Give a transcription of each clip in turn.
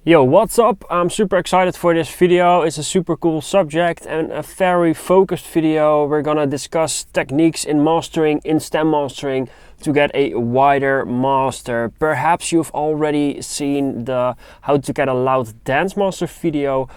Yo, what's up? I'm super excited for this video. It's a super cool subject and a very focused video. We're gonna discuss techniques in mastering, in stem mastering, to get a wider master. Perhaps you've already seen the how to get a loud dance master video.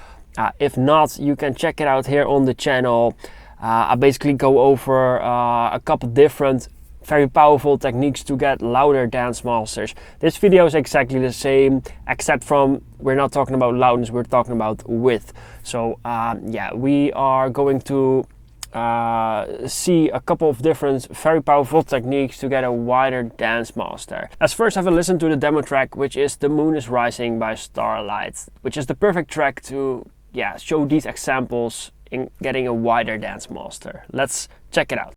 If not, you can check it out here on the channel. I basically go over a couple different very powerful techniques to get louder dance masters. This video is exactly the same, except from we're not talking about loudness, we're talking about width. So yeah, we are going to see a couple of different very powerful techniques to get a wider dance master. Let's first have a listen to the demo track, which is The Moon is Rising by Starlight, which is the perfect track to show these examples in getting a wider dance master. Let's check it out.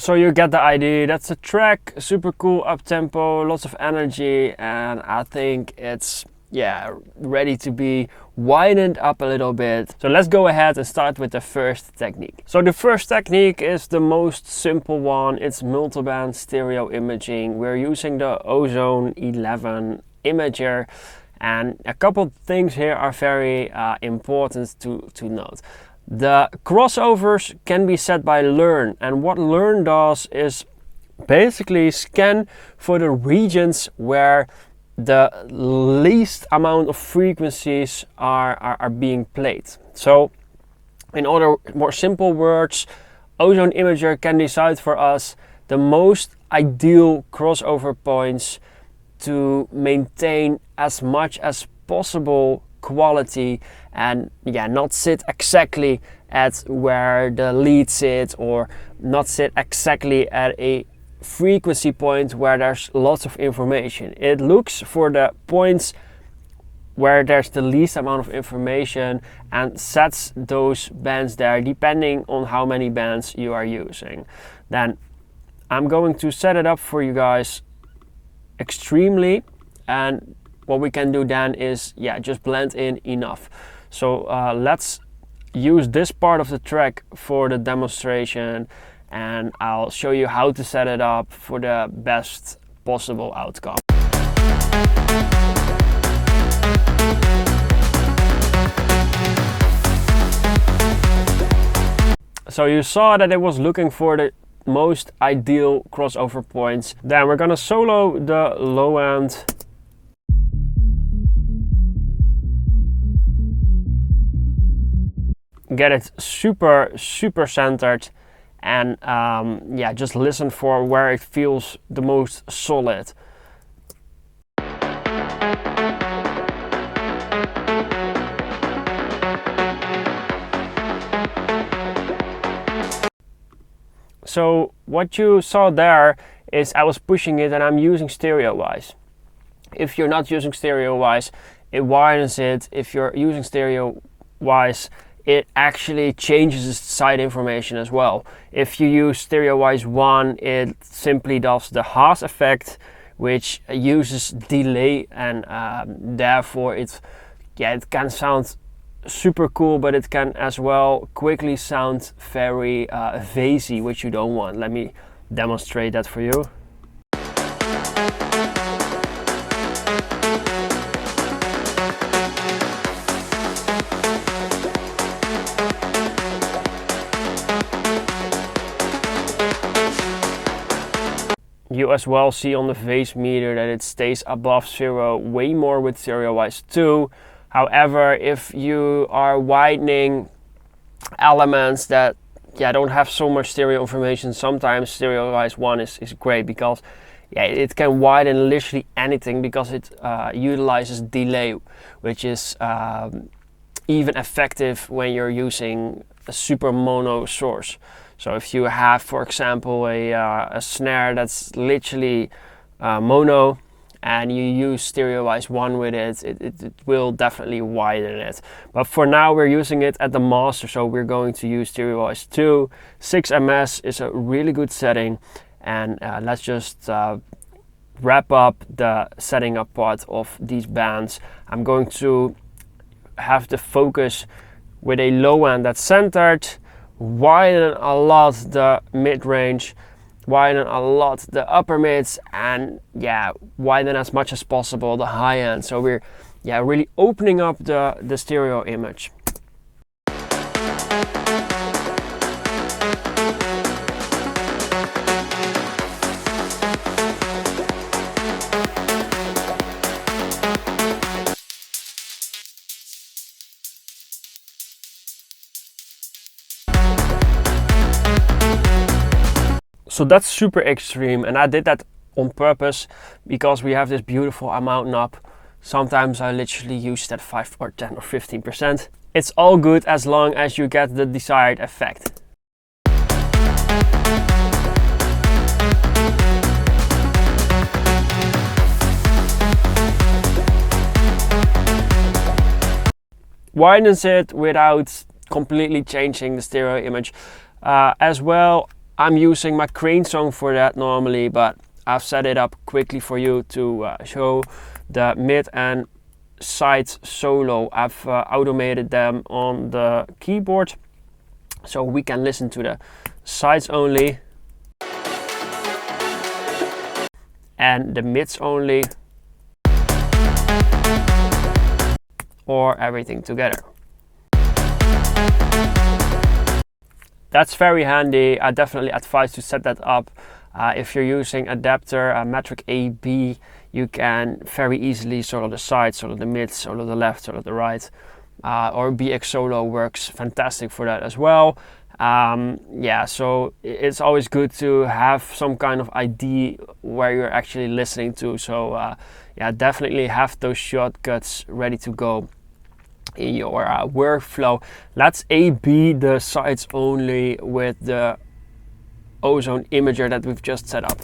So you get the idea. That's a track, super cool, up tempo, lots of energy, and I think it's ready to be widened up a little bit. So let's go ahead and start with the first technique. So the first technique is the most simple one. It's multiband stereo imaging. We're using the Ozone 11 imager, and a couple things here are very important to note. The crossovers can be set by Learn, and what Learn does is basically scan for the regions where the least amount of frequencies are being played. So in other more simple words, Ozone Imager can decide for us the most ideal crossover points to maintain as much as possible quality and not sit exactly at where the lead sits, or not sit exactly at a frequency point where there's lots of information. It looks for the points where there's the least amount of information and sets those bands there depending on how many bands you are using. Then I'm going to set it up for you guys extremely, and what we can do then is just blend in enough. So let's use this part of the track for the demonstration, and I'll show you how to set it up for the best possible outcome. So you saw that it was looking for the most ideal crossover points. Then we're gonna solo the low end. Get it super centered, and just listen for where it feels the most solid. So what you saw there is I was pushing it and I'm using stereo wise. If you're not using stereo wise, it widens it. If you're using stereo wise, it actually changes the side information as well. If you use stereo-wise 1, it simply does the Haas effect, which uses delay, and therefore it can sound super cool, but it can as well quickly sound very phasey, which you don't want. Let me demonstrate that for you. You as well see on the phase meter that it stays above 0 way more with StereoWise 2. However, if you are widening elements that don't have so much stereo information, sometimes StereoWise 1 is great, because it can widen literally anything, because it utilizes delay, which is even effective when you're using a super mono source. So if you have, for example, a snare that's literally mono, and you use StereoWise 1 with it will definitely widen it. But for now we're using it at the master, so we're going to use StereoWise 2. 6 ms is a really good setting, and let's just wrap up the setting up part of these bands. I'm going to have the focus with a low end that's centered, widen a lot the mid-range, widen a lot the upper mids, and widen as much as possible the high end. So we're really opening up the stereo image. So that's super extreme, and I did that on purpose because we have this beautiful amount knob. Sometimes I literally use that 5 or 10 or 15%. It's all good as long as you get the desired effect. Widens it without completely changing the stereo image. As well, I'm using my crane song for that normally, but I've set it up quickly for you to show the mid and sides solo. I've automated them on the keyboard, so we can listen to the sides only and the mids only, or everything together. That's very handy. I definitely advise to set that up. If you're using adapter metric AB, you can very easily solo the sides, solo the mids, solo the left, solo the right. Or BX solo works fantastic for that as well. So it's always good to have some kind of ID where you're actually listening to. So definitely have those shortcuts ready to go in your workflow. Let's A/B the sides only with the Ozone imager that we've just set up.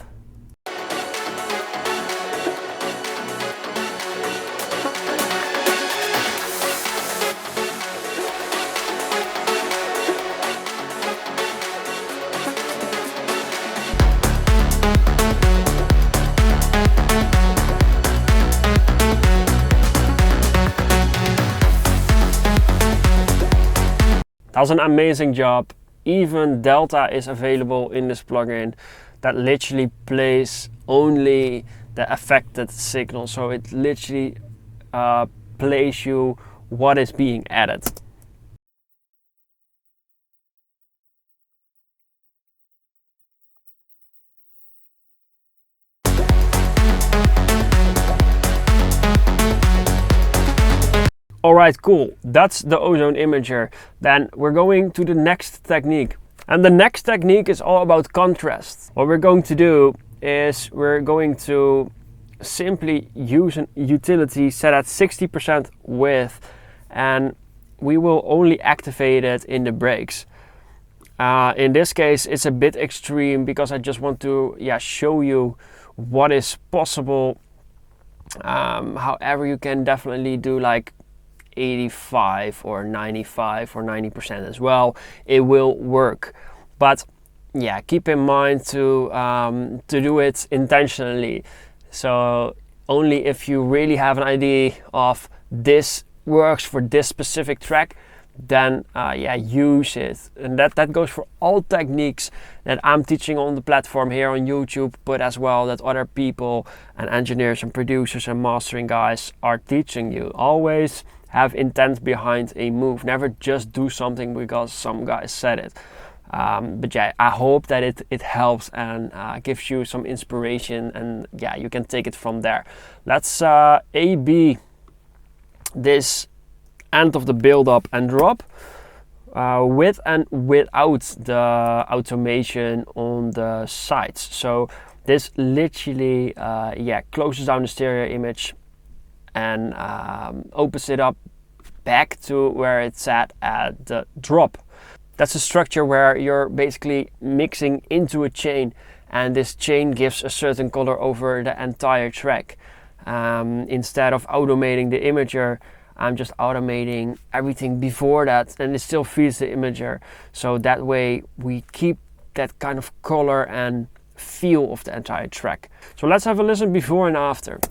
That's an amazing job. Even Delta is available in this plugin that literally plays only the affected signal. So it literally plays you what is being added. Alright, cool. That's the Ozone imager. Then we're going to the next technique. And the next technique is all about contrast. What we're going to do is we're going to simply use an utility set at 60% width, and we will only activate it in the breaks. In this case, it's a bit extreme because I just want to show you what is possible. However, you can definitely do like 85 or 95 or 90% as well. It will work, but keep in mind to do it intentionally. So only if you really have an idea of this works for this specific track, then use it. And that goes for all techniques that I'm teaching on the platform here on YouTube, but as well that other people and engineers and producers and mastering guys are teaching you. Always have intent behind a move. Never just do something because some guy said it. But yeah, I hope that it helps and gives you some inspiration, and yeah, you can take it from there. Let's A/B this end of the build up and drop with and without the automation on the sides. So this literally closes down the stereo image and opens it up back to where it's at the drop. That's a structure where you're basically mixing into a chain, and this chain gives a certain color over the entire track. Instead of automating the imager, I'm just automating everything before that, and it still feeds the imager. So that way we keep that kind of color and feel of the entire track. So let's have a listen before and after.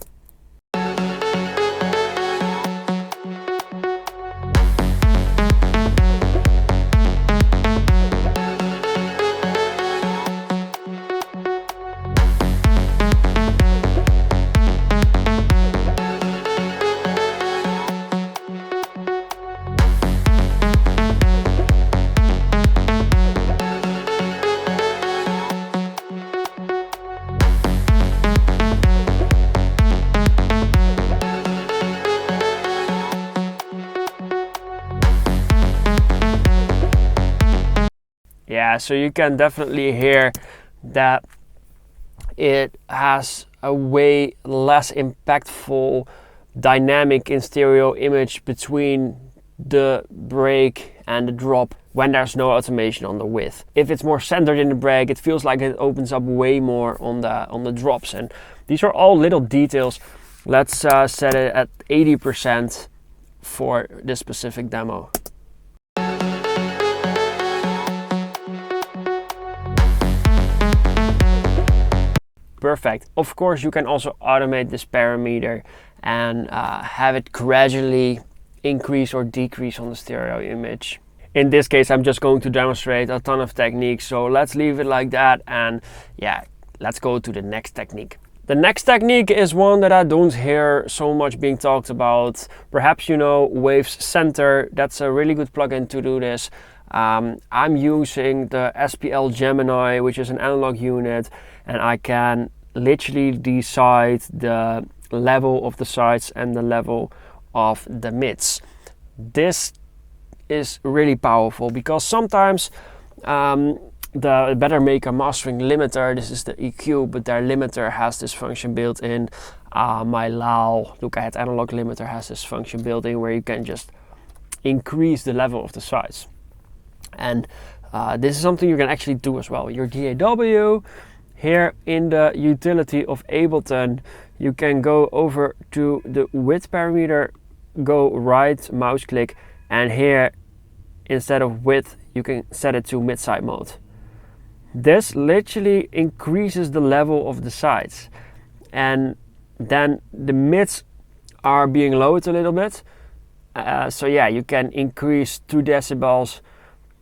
Yeah, so you can definitely hear that it has a way less impactful dynamic in stereo image between the break and the drop when there's no automation on the width. If it's more centered in the break, it feels like it opens up way more on the drops, and these are all little details. Let's set it at 80% for this specific demo. Perfect. Of course, you can also automate this parameter and have it gradually increase or decrease on the stereo image. In this case, I'm just going to demonstrate a ton of techniques, so let's leave it like that, and yeah, let's go to the next technique. The next technique is one that I don't hear so much being talked about. Perhaps you know Wavesfactory. That's a really good plugin to do this. I'm using the SPL Gemini, which is an analog unit, and I can literally decide the level of the sides and the level of the mids. This is really powerful because sometimes the Better Maker mastering limiter, this is the EQ, but their limiter has this function built in. My LAL Look Ahead analog limiter has this function built in where you can just increase the level of the sides. And this is something you can actually do as well. Your DAW, here in the utility of Ableton, you can go over to the width parameter, go right mouse click, and here instead of width you can set it to mid-side mode. This literally increases the level of the sides, and then the mids are being lowered a little bit. So yeah, you can increase 2 decibels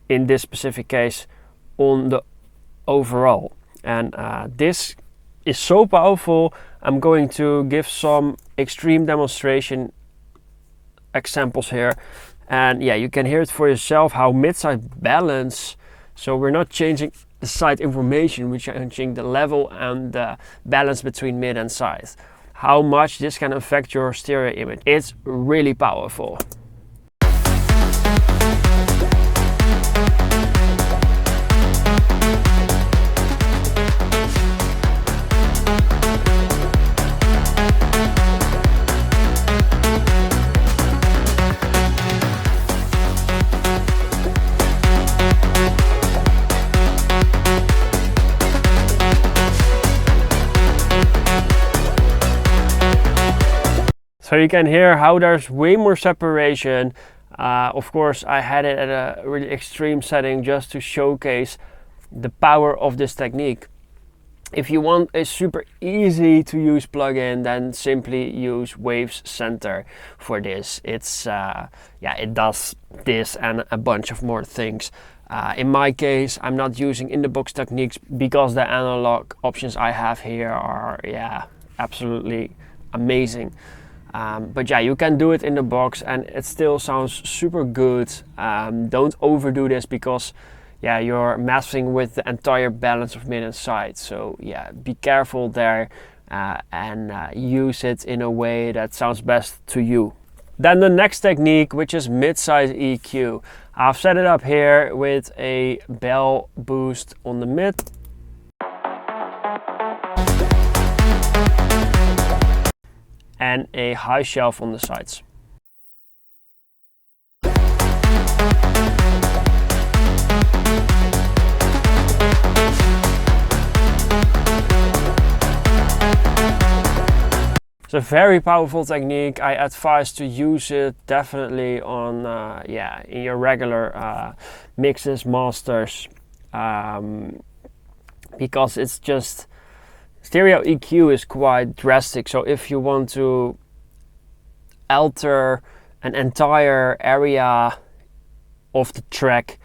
in this specific case on the overall, and this is so powerful. I'm going to give some extreme demonstration examples here, and yeah, you can hear it for yourself how mid-side balance. So we're not changing the side information, we're changing the level and the balance between mid and side. How much this can affect your stereo image. It's really powerful. So you can hear how there's way more separation. Of course, I had it at a really extreme setting just to showcase the power of this technique. If you want a super easy to use plugin, then simply use Wavesfactory for this. It's it does this and a bunch of more things. In my case, I'm not using in-the-box techniques because the analog options I have here are absolutely amazing. But yeah, you can do it in the box and it still sounds super good. Don't overdo this because yeah, you're messing with the entire balance of mid and side. So yeah, be careful there and use it in a way that sounds best to you. Then the next technique, which is mid-size EQ. I've set it up here with a bell boost on the mid. And a high shelf on the sides. It's a very powerful technique. I advise to use it definitely on in your regular mixes, masters, because it's just stereo EQ is quite drastic. So if you want to alter an entire area of the track,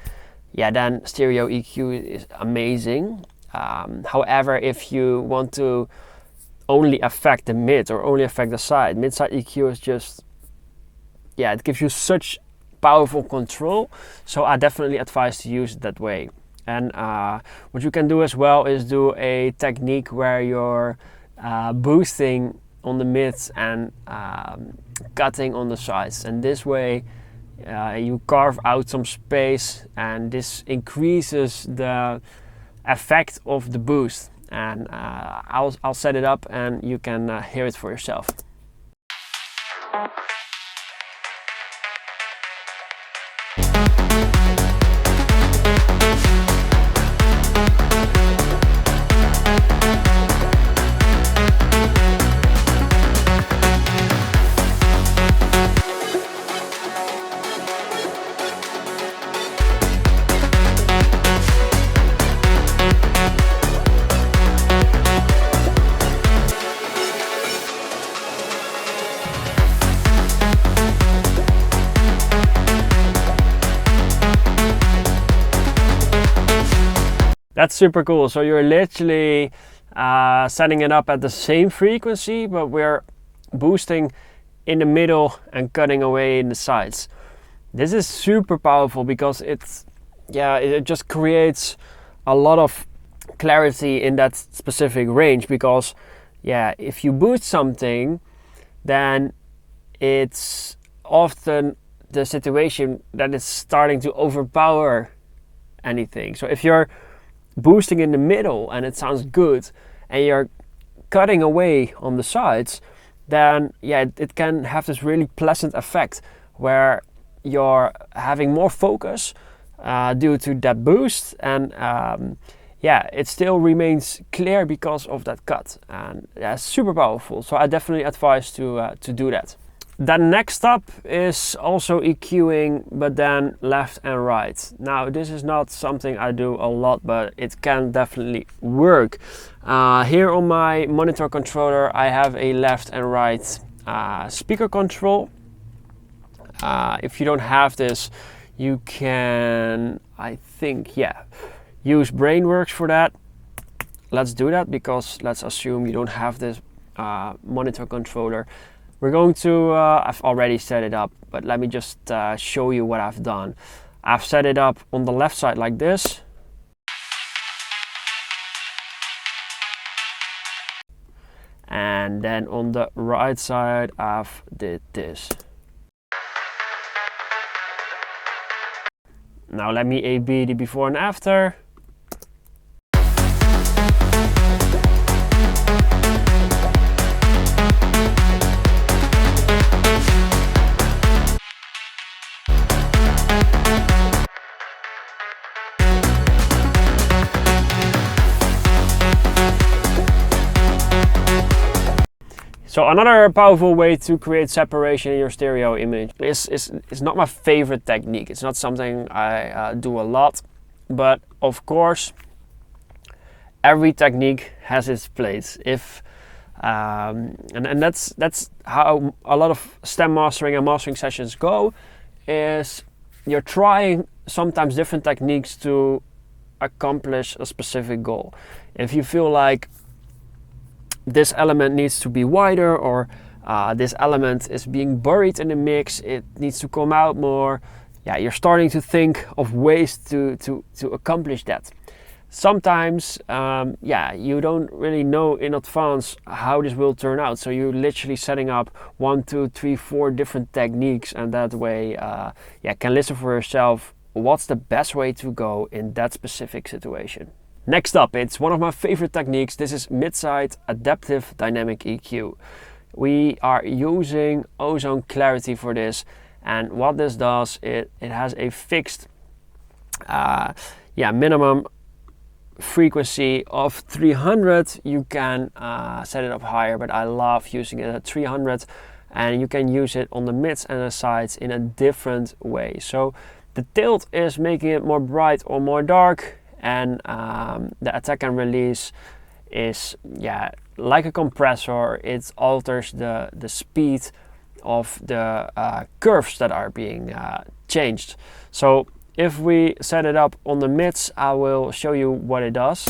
yeah, then stereo EQ is amazing. However, if you want to only affect the mid or only affect the side, mid-side EQ is just, yeah, it gives you such powerful control. So I definitely advise to use it that way. And what you can do as well is do a technique where you're boosting on the mids and cutting on the sides. And this way you carve out some space, and this increases the effect of the boost. And I'll set it up and you can hear it for yourself. That's super cool. So you're literally setting it up at the same frequency, but we're boosting in the middle and cutting away in the sides. This is super powerful because it just creates a lot of clarity in that specific range. Because yeah, if you boost something, then it's often the situation that it's starting to overpower anything. So if you're boosting in the middle and it sounds good and you're cutting away on the sides, then yeah, it can have this really pleasant effect where you're having more focus due to that boost, and yeah, it still remains clear because of that cut, and that's super powerful. So I definitely advise to do that. Then next up is also EQing, but then left and right. Now this is not something I do a lot, but it can definitely work. Here on my monitor controller I have a left and right speaker control. If you don't have this, you can, I think, yeah, use Brainworks for that. Let's do that, because let's assume you don't have this monitor controller. We're going to, I've already set it up, but let me just show you what I've done. I've set it up on the left side like this. And then on the right side, I've did this. Now let me A/B the before and after. So another powerful way to create separation in your stereo image is not my favorite technique. It's not something I do a lot, but of course every technique has its place. And that's how a lot of stem mastering and mastering sessions go. Is you're trying sometimes different techniques to accomplish a specific goal. If you feel like this element needs to be wider, or this element is being buried in the mix, it needs to come out more, yeah, you're starting to think of ways to accomplish that. Sometimes, yeah, you don't really know in advance how this will turn out. So you're literally setting up 1, 2, 3, 4 different techniques, and that way, yeah, can listen for yourself what's the best way to go in that specific situation. Next up, it's one of my favorite techniques. This is mid-side adaptive dynamic EQ. We are using Ozone clarity for this, and what this does, it has a fixed yeah, minimum frequency of 300. You can set it up higher, but I love using it at 300, and you can use it on the mids and the sides in a different way. So the tilt is making it more bright or more dark, and the attack and release is, yeah, like a compressor. It alters the speed of the curves that are being changed. So if we set it up on the mids, I will show you what it does.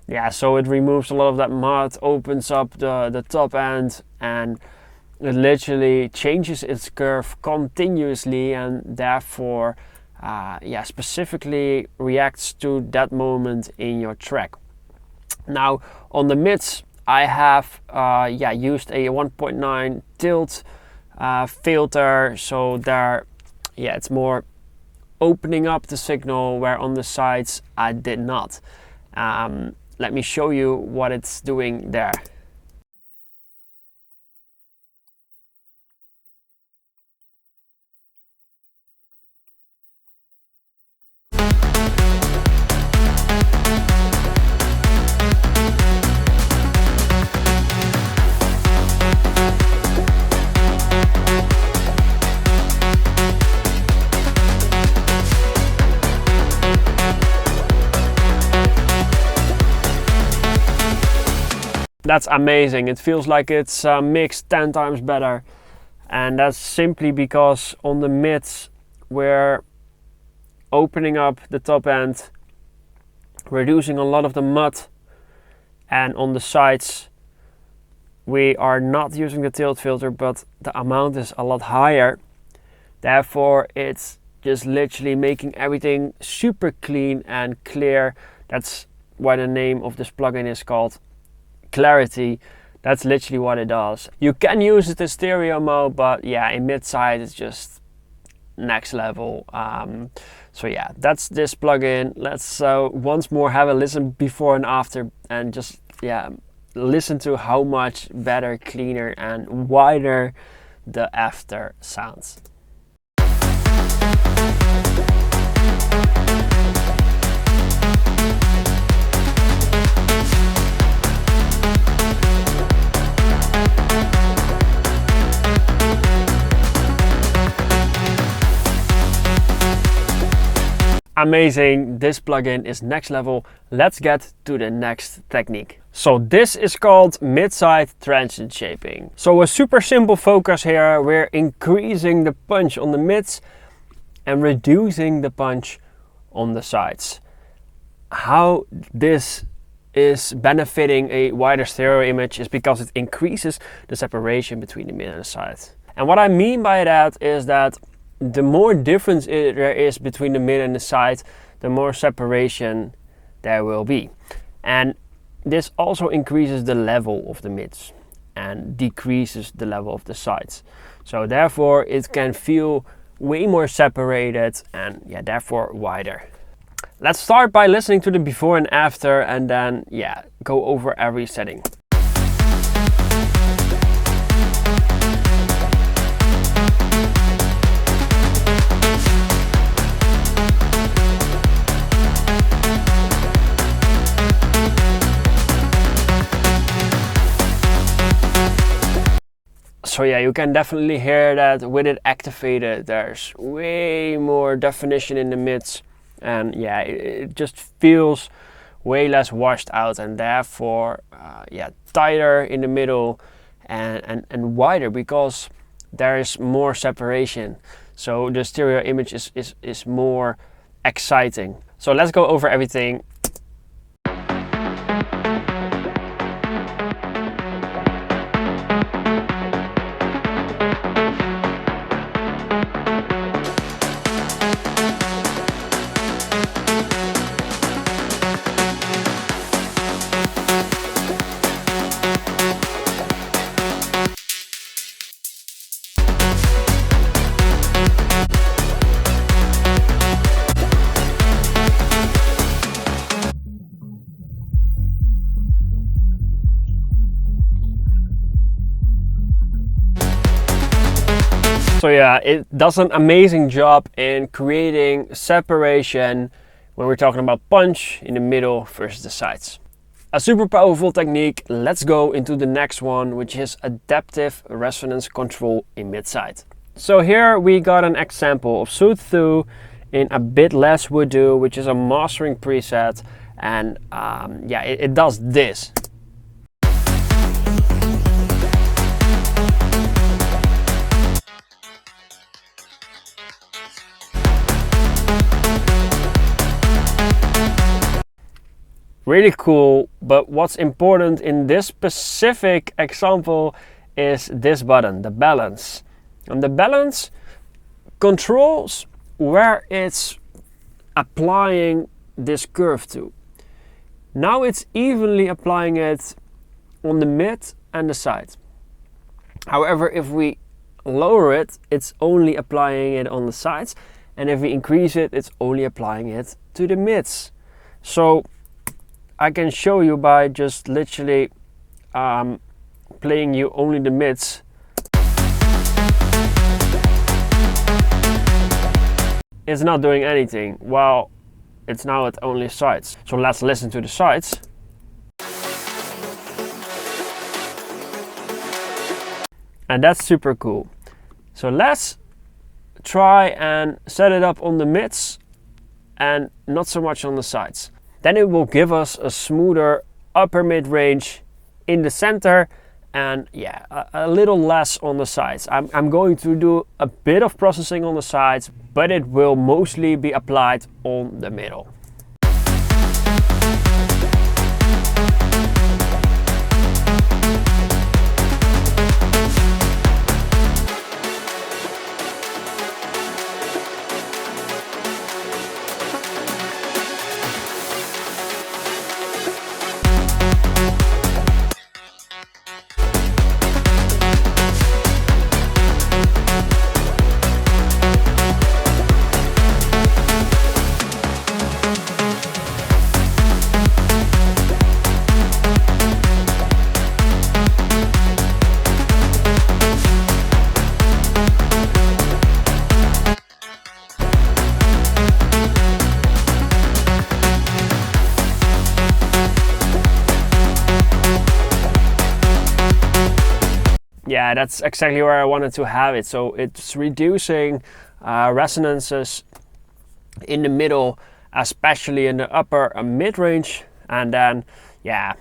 Yeah, so it removes a lot of that mud, opens up the top end, and it literally changes its curve continuously, and therefore yeah, specifically reacts to that moment in your track. Now on the mids, I have yeah, used a 1.9 tilt filter, so there, yeah, it's more opening up the signal, where on the sides I did not. Let me show you what it's doing there. That's amazing. It feels like it's mixed 10 times better, and that's simply because on the mids we're opening up the top end, reducing a lot of the mud, and on the sides we are not using the tilt filter, but the amount is a lot higher. Therefore it's just literally making everything super clean and clear. That's why the name of this plugin is called Clarity. That's literally what it does. You can use it in stereo mode, but yeah, in mid-side it's just next level. So yeah, that's this plugin. Let's once more have a listen before and after, and just, yeah, listen to how much better, cleaner and wider the after sounds. Amazing, this plugin is next level. Let's get to the next technique. So this is called mid-side transient shaping. So a super simple focus here. We're increasing the punch on the mids and reducing the punch on the sides. How this is benefiting a wider stereo image is because it increases the separation between the mid and the side. And what I mean by that is that the more difference there is between the mid and the side, the more separation there will be. And this also increases the level of the mids and decreases the level of the sides. So therefore it can feel way more separated and, yeah, therefore wider. Let's start by listening to the before and after, and then, yeah, go over every setting. So yeah, you can definitely hear that with it activated, there's way more definition in the mids, and yeah, it just feels way less washed out, and therefore, yeah, tighter in the middle and wider, because there is more separation. So the stereo image is more exciting. So let's go over everything. So yeah, it does an amazing job in creating separation when we're talking about punch in the middle versus the sides. A super powerful technique. Let's go into the next one, which is adaptive resonance control in mid-side. So here we got an example of Sooth2 in a bit less voodoo, which is a mastering preset, and yeah, it does this. Really cool, but what's important in this specific example is this button, the balance. And the balance controls where it's applying this curve to. Now it's evenly applying it on the mid and the side. However, if we lower it, it's only applying it on the sides, and if we increase it, it's only applying it to the mids. So I can show you by just literally playing you only the mids. It's not doing anything. Well, it's now at only sides. So let's listen to the sides. And that's super cool. So let's try and set it up on the mids and not so much on the sides. Then it will give us a smoother upper mid range in the center, and yeah, a little less on the sides. I'm going to do a bit of processing on the sides, but it will mostly be applied on the middle. Yeah, that's exactly where I wanted to have it. So it's reducing resonances in the middle, especially in the upper mid-range, and then yeah,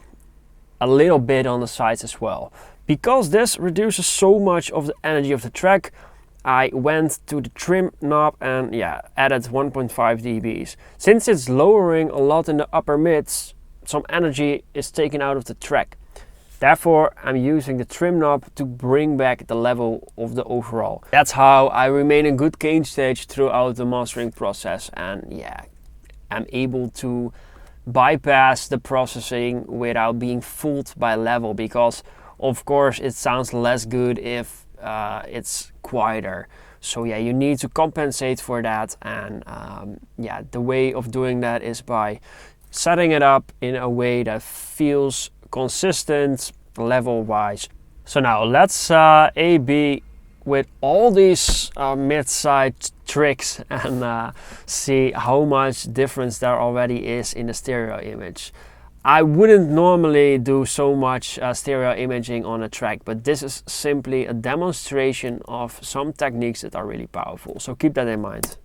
a little bit on the sides as well. Because this reduces so much of the energy of the track, I went to the trim knob and yeah, added 1.5 dBs. Since it's lowering a lot in the upper mids, some energy is taken out of the track. Therefore, I'm using the trim knob to bring back the level of the overall. That's how I remain in good gain stage throughout the mastering process, and yeah, I'm able to bypass the processing without being fooled by level, because of course it sounds less good if it's quieter. So yeah, you need to compensate for that, and yeah, the way of doing that is by setting it up in a way that feels consistent level wise. So now let's A/B with all these mid-side tricks and see how much difference there already is in the stereo image. I wouldn't normally do so much stereo imaging on a track, but this is simply a demonstration of some techniques that are really powerful. So keep that in mind.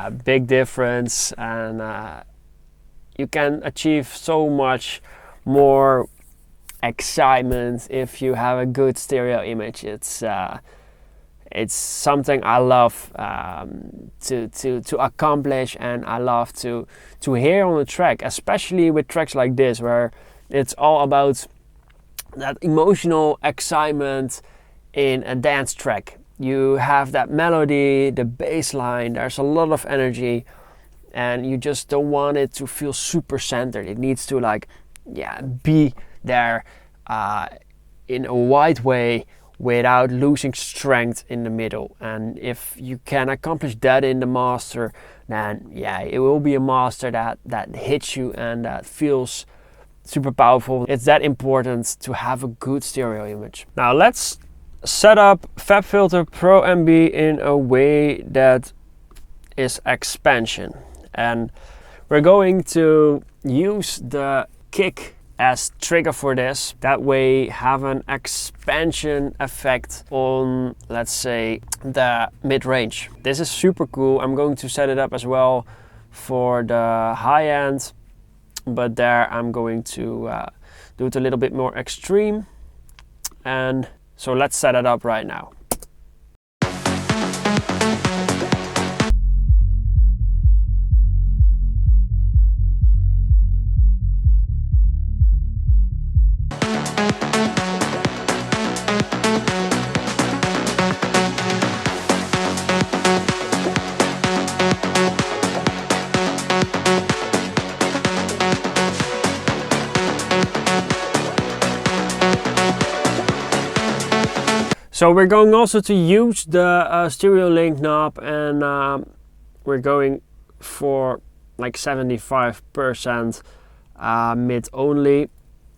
yeah, big difference, and you can achieve so much more excitement if you have a good stereo image. It's something I love to accomplish, and I love to hear on the track, especially with tracks like this where it's all about that emotional excitement in a dance track. You have that melody, the bass line, there's a lot of energy, and you just don't want it to feel super centered. It needs to be there in a wide way without losing strength in the middle. And if you can accomplish that in the master, then yeah, it will be a master that hits you and that feels super powerful. It's that important to have a good stereo image. Now let's set up FabFilter Pro-MB in a way that is expansion, and we're going to use the kick as trigger for this. That way have an expansion effect on, let's say, the mid-range. This is super cool. I'm going to set it up as well for the high end, but there I'm going to do it a little bit more extreme. And so let's set it up right now. So we're going also to use the stereo link knob, and we're going for like 75% mid only.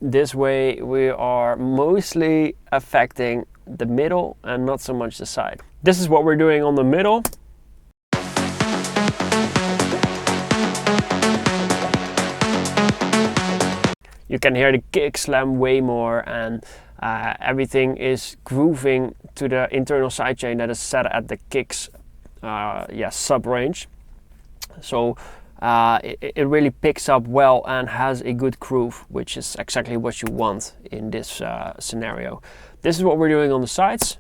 This way we are mostly affecting the middle and not so much the side. This is what we're doing on the middle. You can hear the kick slam way more, and everything is grooving to the internal sidechain that is set at the kicks sub range. So it really picks up well and has a good groove, which is exactly what you want in this scenario. This is what we're doing on the sides.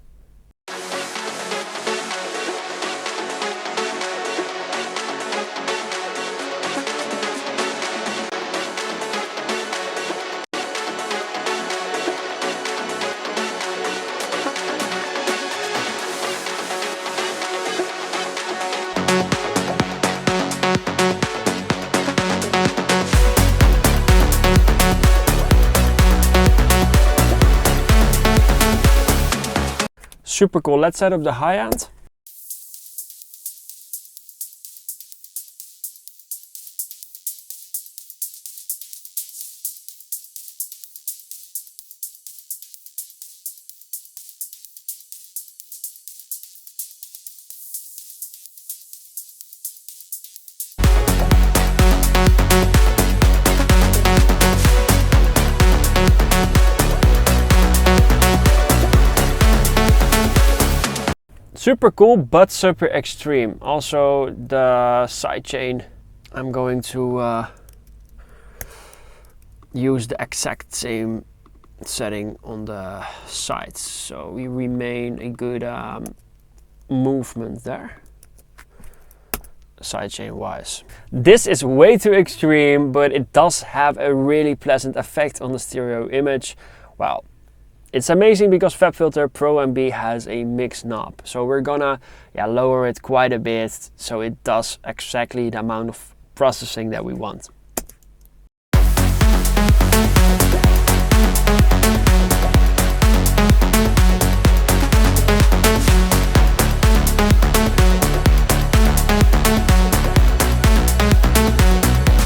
Super cool. Let's set up the high end. Super cool, but super extreme. Also the sidechain, I'm going to use the exact same setting on the sides, so we remain a good movement there, sidechain wise. This is way too extreme, but it does have a really pleasant effect on the stereo image. Well, it's amazing because FabFilter Pro-MB has a mix knob, so we're gonna lower it quite a bit so it does exactly the amount of processing that we want.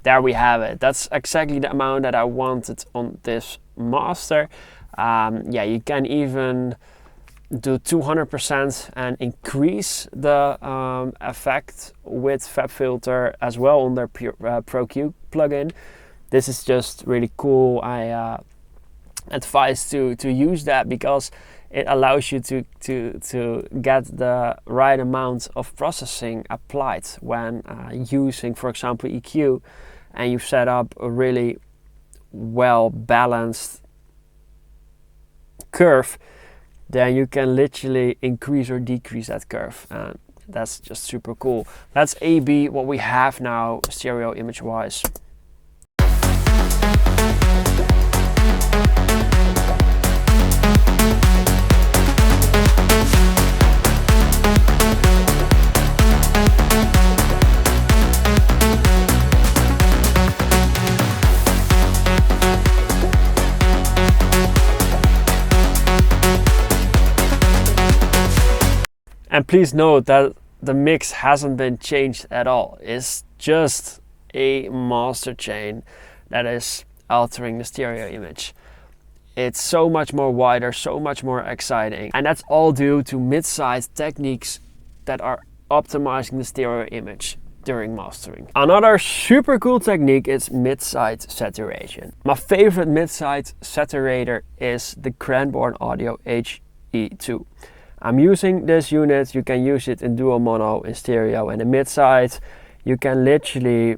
There we have it. That's exactly the amount that I wanted on this master. You can even do 200% and increase the effect with FabFilter as well on their Pro-Q plugin. This is just really cool. I advise to use that because it allows you to get the right amount of processing applied when using, for example, EQ, and you've set up a really well balanced curve, then you can literally increase or decrease that curve, and that's just super cool. That's A/B what we have now stereo image wise. And please note that the mix hasn't been changed at all. It's just a master chain that is altering the stereo image. It's so much more wider, so much more exciting. And that's all due to mid-size techniques that are optimizing the stereo image during mastering. Another super cool technique is mid-side saturation. My favorite mid-side saturator is the Cranborn Audio HE2. I'm using this unit. You can use it in dual mono, in stereo, and in mid-side. You can literally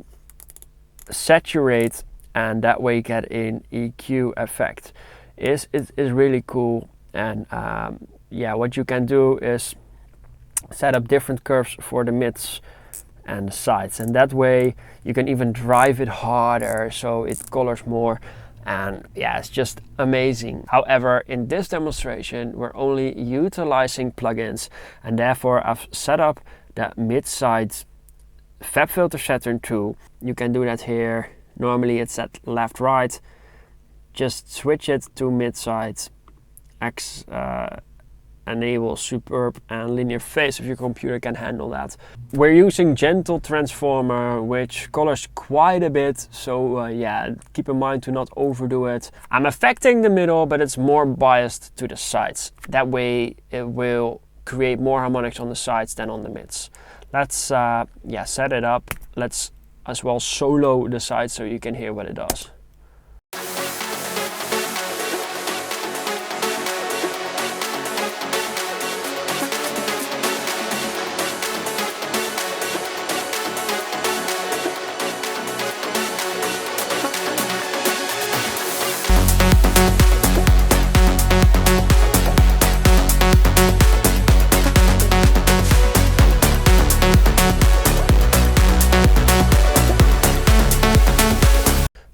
saturate and that way get an EQ effect. It is really cool, and yeah, what you can do is set up different curves for the mids and the sides, and that way you can even drive it harder so it colors more. And yeah, it's just amazing. However, in this demonstration, we're only utilizing plugins, and therefore I've set up the mid-side FabFilter Saturn 2. You can do that here. Normally it's at left, right. Just switch it to mid-side. Enable superb and linear phase if your computer can handle that. We're using gentle transformer, which colors quite a bit, so yeah, keep in mind to not overdo it. I'm affecting the middle, but it's more biased to the sides. That way it will create more harmonics on the sides than on the mids. Let's yeah, set it up. Let's as well solo the sides so you can hear what it does.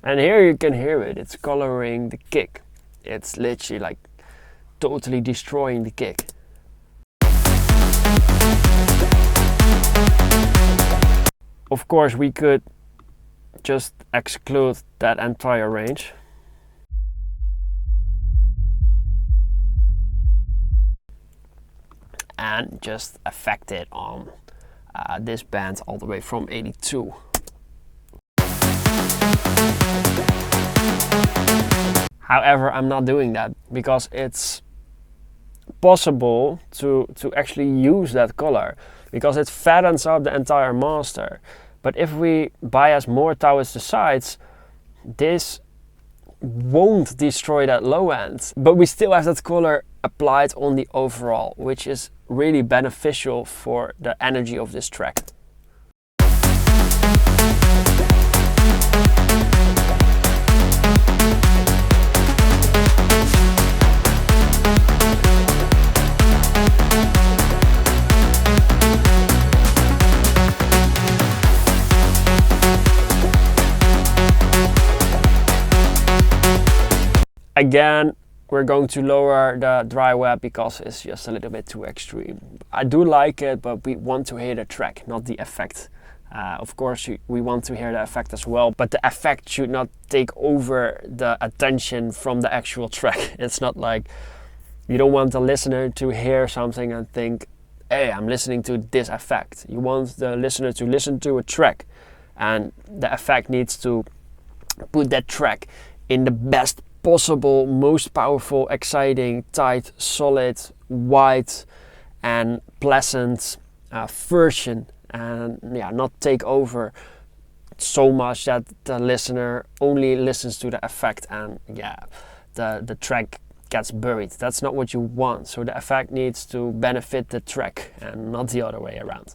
And here you can hear it, it's coloring the kick. It's literally like totally destroying the kick. Of course, we could just exclude that entire range. And just affect it on this band all the way from 82. However, I'm not doing that because it's possible to actually use that color because it fattens up the entire master. But if we bias more towards the sides, this won't destroy that low end, but we still have that color applied on the overall, which is really beneficial for the energy of this track. Again, we're going to lower the dry web because it's just a little bit too extreme. I do like it, but we want to hear the track, not the effect. Of course, we want to hear the effect as well, but the effect should not take over the attention from the actual track. It's not like you don't want the listener to hear something and think, hey, I'm listening to this effect. You want the listener to listen to a track, and the effect needs to put that track in the best possible, most powerful, exciting, tight, solid, wide and pleasant version, and yeah, not take over so much that the listener only listens to the effect and yeah, the track gets buried. That's not what you want. So the effect needs to benefit the track and not the other way around.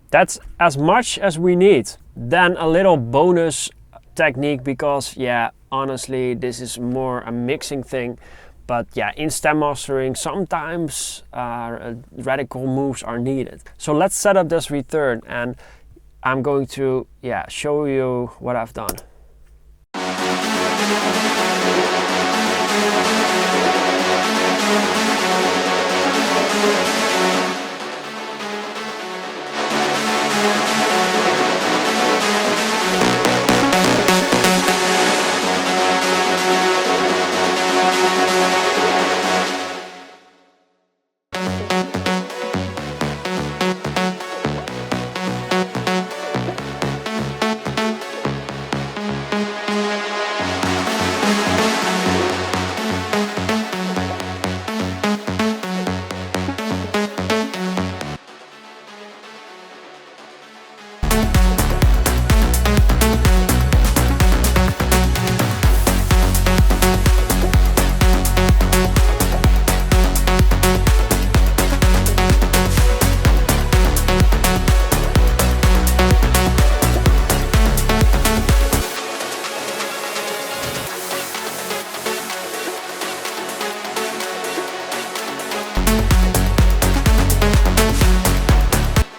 That's as much as we need. Then a little bonus technique, because yeah, honestly, this is more a mixing thing. But yeah, in stem mastering, sometimes radical moves are needed. So let's set up this return, and I'm going to show you what I've done.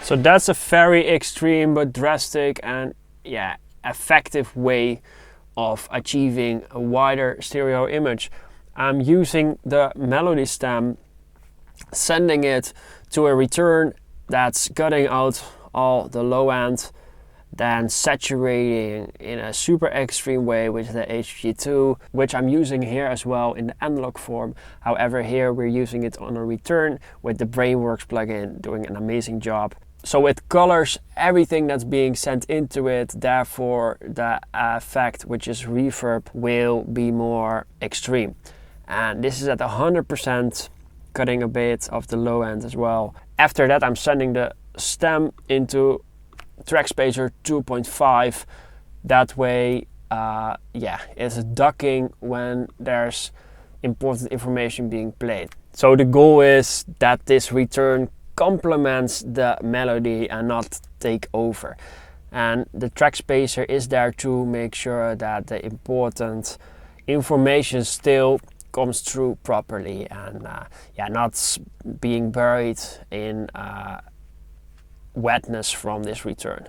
So that's a very extreme but drastic and effective way of achieving a wider stereo image. I'm using the melody stem, sending it to a return that's cutting out all the low end, then saturating in a super extreme way with the HG2, which I'm using here as well in the analog form. However, here we're using it on a return with the Brainworks plugin doing an amazing job. So it colors everything that's being sent into it, therefore the effect, which is reverb, will be more extreme. And this is at 100%, cutting a bit of the low end as well. After that, I'm sending the stem into Trackspacer 2.5. That way, it's ducking when there's important information being played. So the goal is that this return complements the melody and not take over. And the Trackspacer is there to make sure that the important information still comes through properly and not being buried in wetness from this return.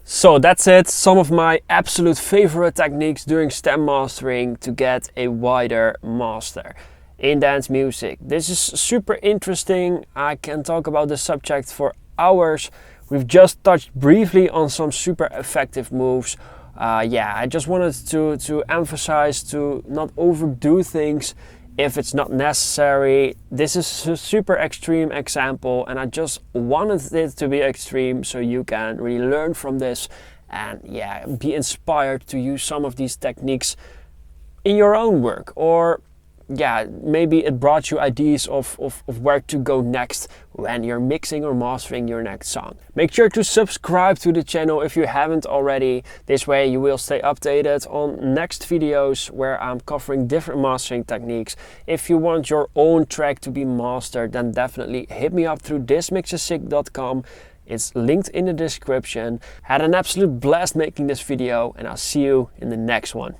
So that's it, some of my absolute favorite techniques during stem mastering to get a wider master in dance music. This is super interesting. I can talk about the subject for hours. We've just touched briefly on some super effective moves. I just wanted to emphasize to not overdo things if it's not necessary. This is a super extreme example and I just wanted it to be extreme so you can really learn from this and be inspired to use some of these techniques in your own work, or maybe it brought you ideas of where to go next when you're mixing or mastering your next song. Make sure to subscribe to the channel if you haven't already. This way you will stay updated on next videos where I'm covering different mastering techniques. If you want your own track to be mastered, then definitely hit me up through thismixisick.com. It's linked in the description. Had an absolute blast making this video and I'll see you in the next one.